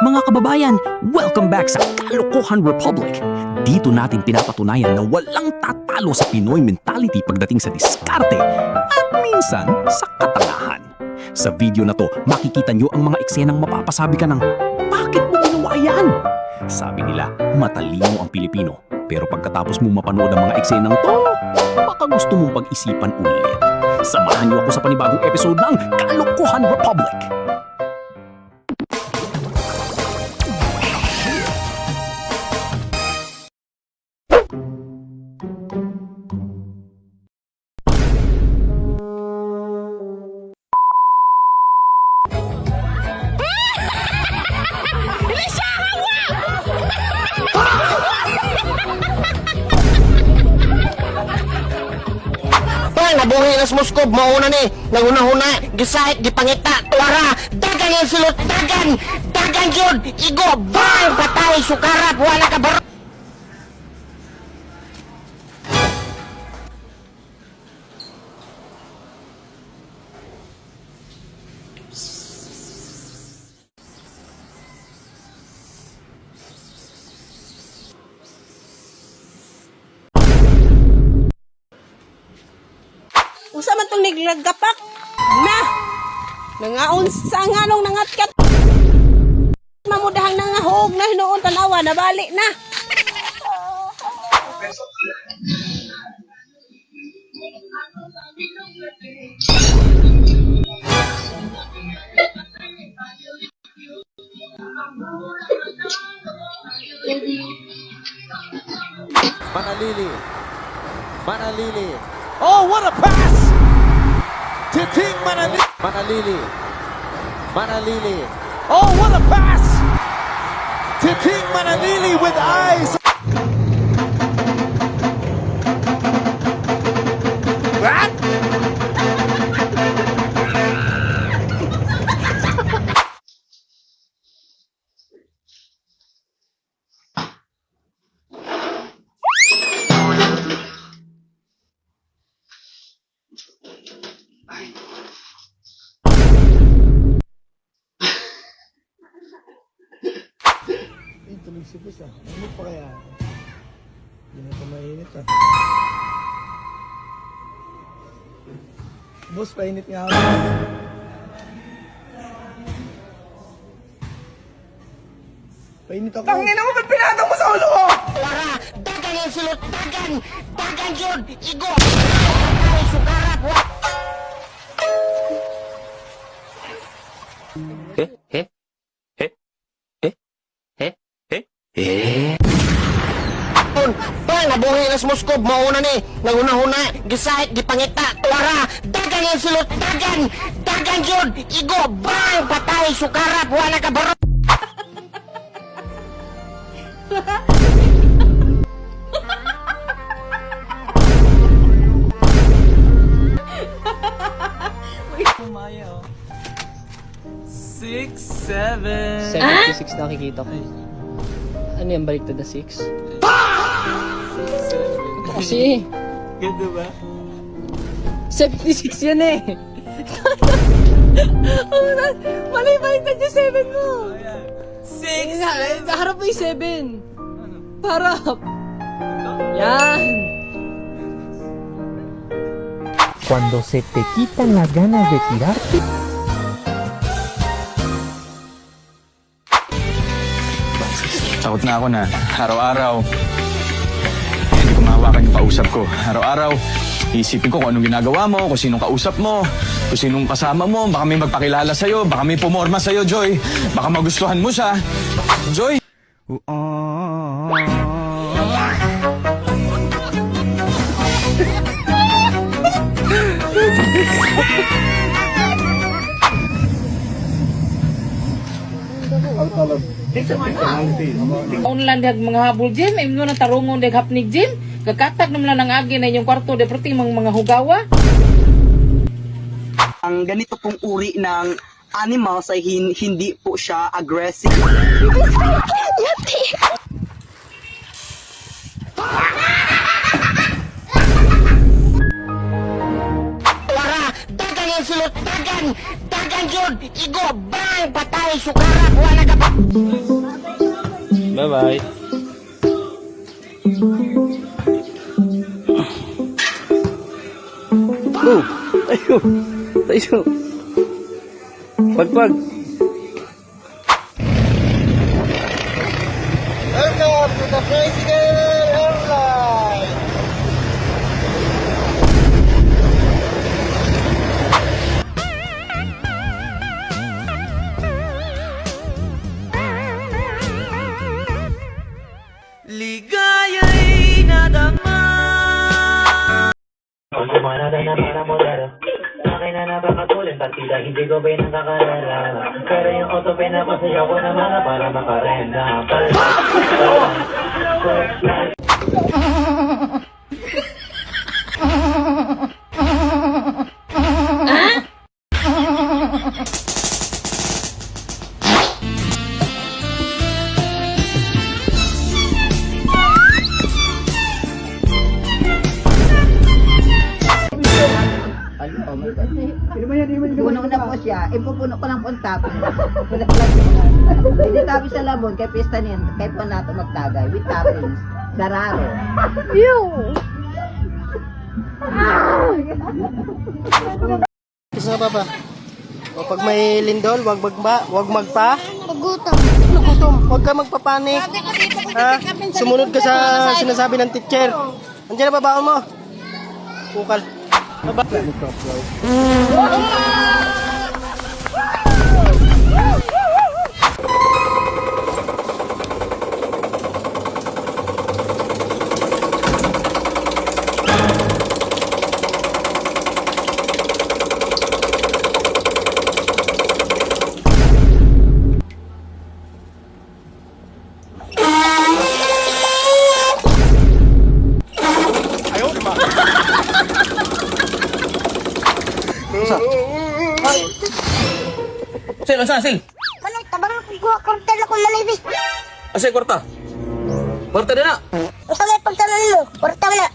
Mga kababayan, welcome back sa Kalokohan Republic. Dito natin pinapatunayan na walang tatalo sa Pinoy mentality pagdating sa diskarte at minsan sa katangahan. Sa video na to, makikita nyo ang mga eksenang mapapasabi ka ng, bakit mo ginawa yan? Sabi nila, matalino ang Pilipino. Pero pagkatapos mo mapanood ang mga eksenang to, baka gusto mong pag-isipan ulit. Samahan niyo ako sa panibagong episode ng Kalokohan Republic. Nabuhi nas Moskob, mauna ni naguna-huna, gisahit, gipangita, tuwara, dagan yung silot, dagan yun, igo, bang, patay, sukarat, wala ka baro. Usa man tong niglagapak na nangaon sa nganong nangatkat mamudahang nangahog na hinuon tanawa na bali na. Manalili. Oh, what a pass! Titing Manalili. Oh, what a pass! Titing Manalili with eyes. What? Tuloy si Boss Ano pa kaya? Hindi na ito mainit Boss, painit nga ako. Painit ako. Tangina mo, ba't pinatang mo sa ulo ko? Tuwara, dagan yung silot, dagan yun, igo, patay, sukarat, wala. Bang, nabuhi nas Moskob, mauna ni naguna-huna, gisahit, gipangita, tuwara, dagan yung silot, dagan yun, igo, bang, patay, sukarat, wala ka baro. Kumaya, oh. 6, 7. 76 nakikita ko. Ano yan, baliktad na 6? Ito kasi. Ganda ba? 76 yan eh. Mali, baliktad yung 7 mo. 6! Harap mo yung 7. Harap. Yan. Cuando se te quitan las ganas de tirarte. Takot na ako na araw-araw hindi ko mahawakan yung kausap ko. Araw-araw, isipin ko kung anong ginagawa mo, kung sinong kausap mo, kung sinong kasama mo. Baka may magpakilala sa'yo, baka may pumorma sa'yo, Joy. Baka magustuhan mo siya. Joy! Online dag mga habol gym, imno na tarungon dag hapnig gym. Gakatag naman lang ang agi na inyong kwarto de perting mga hugawa. Ang ganito pong uri ng animals ay hindi po siya aggressive. Tuwara, dagan yung silot, dagan yun, igo, bang, patay, sukarat, wala ka ba? Bye-bye. Tayo. Pagpag. Welcome to the President Airline! Ligaya'y nadama. Hindi ko ba yung nakakalala? Pero yung auto pinapasayaw ko na mga para makarenda. Puno na po siya. Ipupuno ko lang po ang tapon. Puno ko lang po. Hindi tabi sa labon. Kay pista niyan. Kay po nato magtagay. With toppings. Gararo. Isa pa ba? O pag may lindol, wag magpa. Pagutom. Gutom, huwag ka magpapanik. Ha? Sumunod ka sa sinasabi ng teacher. Andiyan na babaon mo. Bukal. Sil, Sil. Manong tabang kuha kortel ako manibi. Asay kwarta. Kwarta din na. Usa may pagtanan mo. Korta na.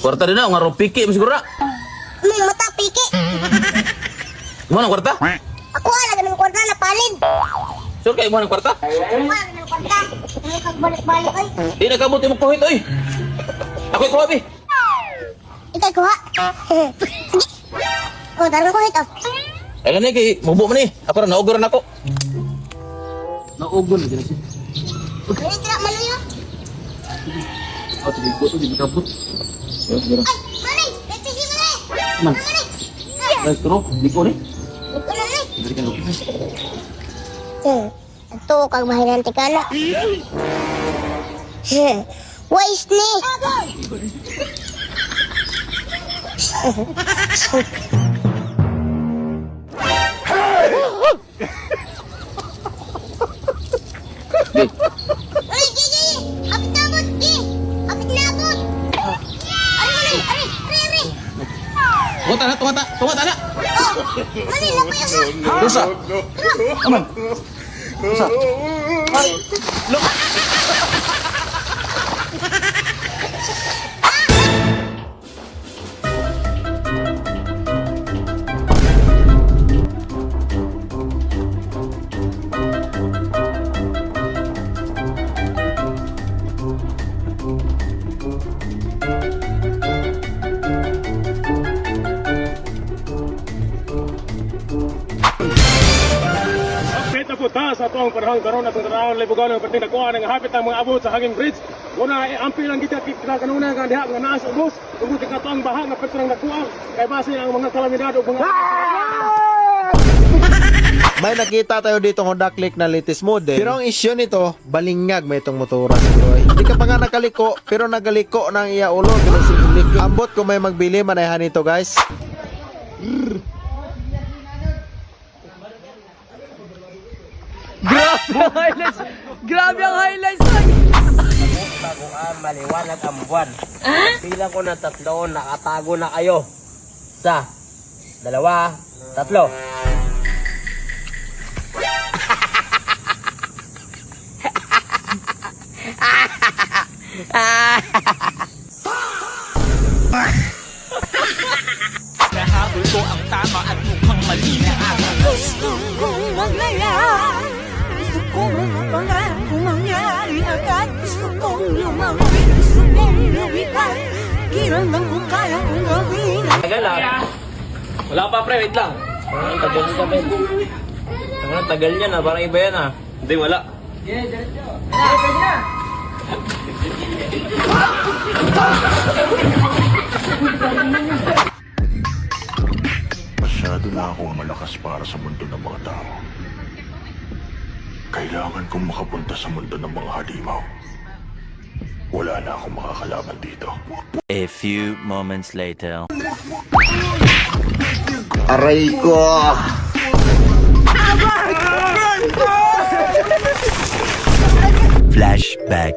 Kwarta din na, nga ro piki mo siguro na. Mata piki. Mo nang kwarta? Ako ala ganung korta na palid. Sure kay mo nang kwarta? Wala ganung korta. Ano kagbalik-balik ay. Di nakabuti mo kuhit oy. Ako kuha bi. Ikay kuha. Oh, darong ko ito. Ay gani kay mubo man ni. Apara nauguran ako. Naugon na dyan siya. Ano tira maluyo? Oh, tigigo to, di kabut. Ay, mali! Repisi mo na! Man. Mali! Ay, turo, di ko ni. Huwag ka na na! Balikan ko. Ito, kag mahinan tikala. Wais ni! Ay, Gigi! Kapit nabot! Gigi! Kapit nabot! Ari! Tumata na. Oh! Mali, lapay asa! Dosa. Aman. Dosa. Sa atong panahon karon atong tanawon libugan ang perting nakuha ng hapit ang mga abot sa Hanging Bridge. Muna ampi lang kita kanuna nga diha nga naas ubos ug kita ang baha nga perting nakuha kay base ang mga kalamidad ug mga May nakita tayo dito Honda Click na latest model. Pero ang issue nito, balingag may itong motora siguro. Hindi ka pa nga nakaliko, pero nagaliko ng iya ulo. Ambot kung may magbili, manayahan ito guys. Grabe ang highlights! Taguan, maliwanag ang buwan. Bilang ko ng 3, nakatago na kayo. 1, 2, 3. Nahabol ko ang tama at mukhang mali na aking Gusto kong mangyari. Gusto kong mangyari. Gusto kong lumamig, gusto kong lumipad. Kinandang ko kaya kong gawin. Tagal ah. Wala pa pre, wait lang. Ang tagal niya Ben. Ang tagal niya na, parang iba yan ah. Hindi, wala. Masyado na akong malakas para sa mundo ng mga tao. Kailangan kong makapunta sa mundo ng mga halimaw. Wala na akong makakalaban dito. A few moments later. Aray ko! Flashback.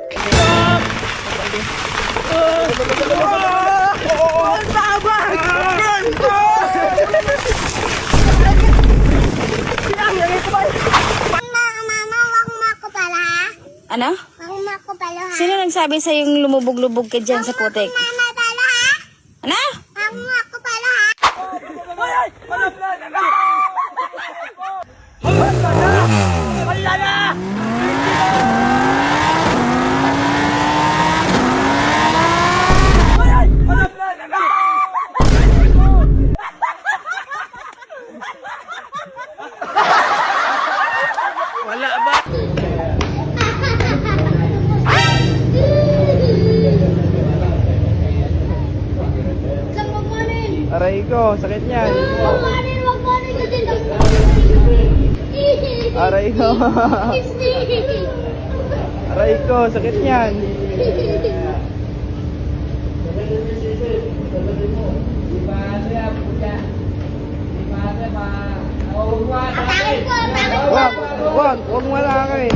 Ano? Sino nagsabi sa yung lumubog-lubog ka dyan sa putik? Ano? Aray ko, sakit niyan. Aray ko. Aray ko, sakit niyan. Wag mo lang eh.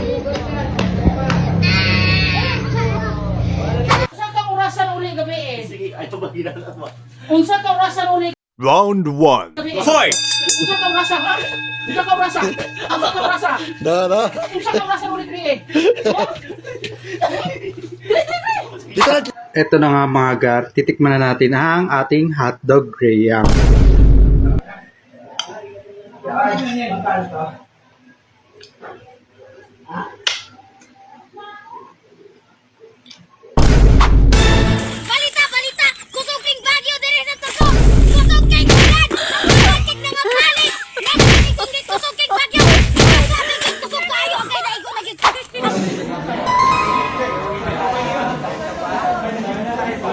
Unsa ka orasan uli gabi eh? Sige, ay to bagina na mo. Unsa ka orasan uli Round 1. Fight! Unsa ka orasan? Unsa ka orasan? Unsa ka orasan? Dara! Unsa ka orasan uli gabi eh? Ito na nga mga gar, titikman na natin ang ating hotdog graham. Balita! Kusog Bagyo dire sa tusok! Kusog king Brad! Kusog na nga palit! Kusog king Bagyo! Sabi king kusog kayo! Kaya na ikaw naging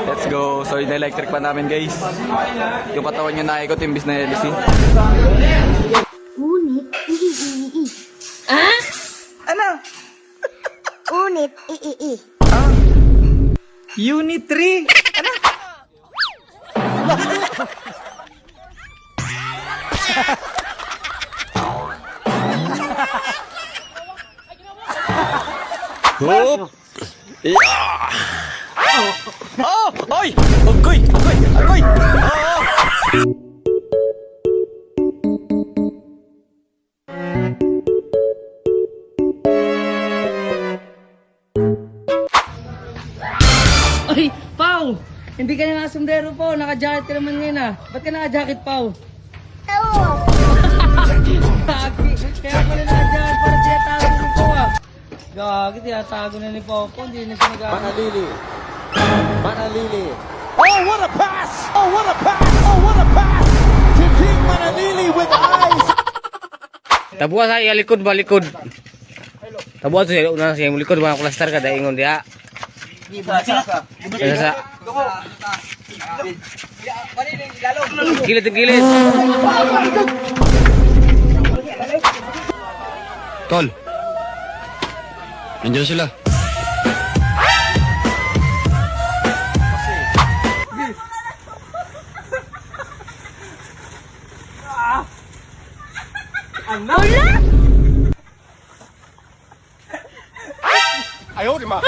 Let's go. So, in-electric pa namin, guys. Yung katawan niya naikot, imbis na LC. Unit, i-i-i-i. Ah? Ano? Unit, i-i-i. Unit 3! Hop! Yeah! Oh! Oy! Agoy! Ay, Pau! Hindi ka na sombrero, Pau. Naka-jacket ka naman ngayon ah. Ba't ka naka-jacket, Pau? Kaya pala naka-jacket para tinatago ni Pau ah. Gagi, tinatago na ni Pau. Hindi na siya nag-jacket. Manalili. Oh, what a pass! Oh, what a pass! Oh, what a pass! To King Manalili with eyes! Tabuan sa iya likod ba likod. Tabuan sa una sa likod ba cluster ka daingon dia. Sa Gilid. Tol. Nandiyan sila. Ayaw, di ma.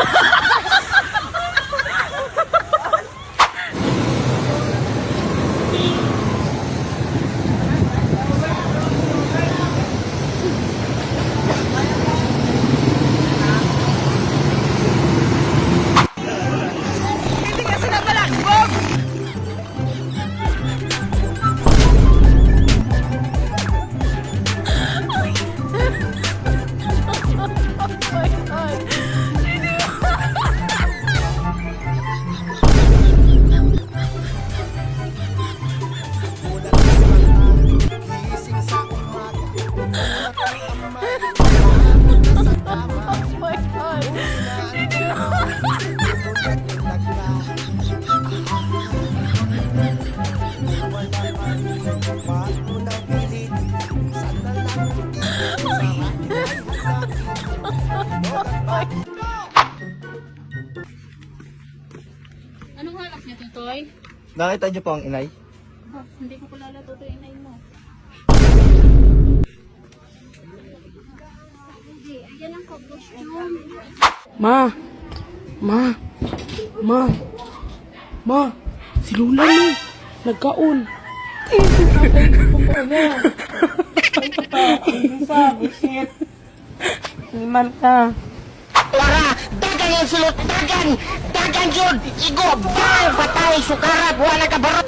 Anong hanap niya, Tutoy? Nakita niyo po ang inay? Oh, hindi ko kilala, Tutoy, inay mo. Hindi, ayan ang costume. Ma! Si Lula ni! Nagkaon! Iman ka! Tuwara, dagan yung silot, dagan! Dagan yun! Igo, bang! Patay, sukarat, wala ka barot!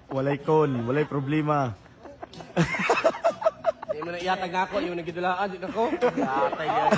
Walay kon, walay problema. Hindi mo na iyatag ako, yung nagidulaan din ako. Yatay yan.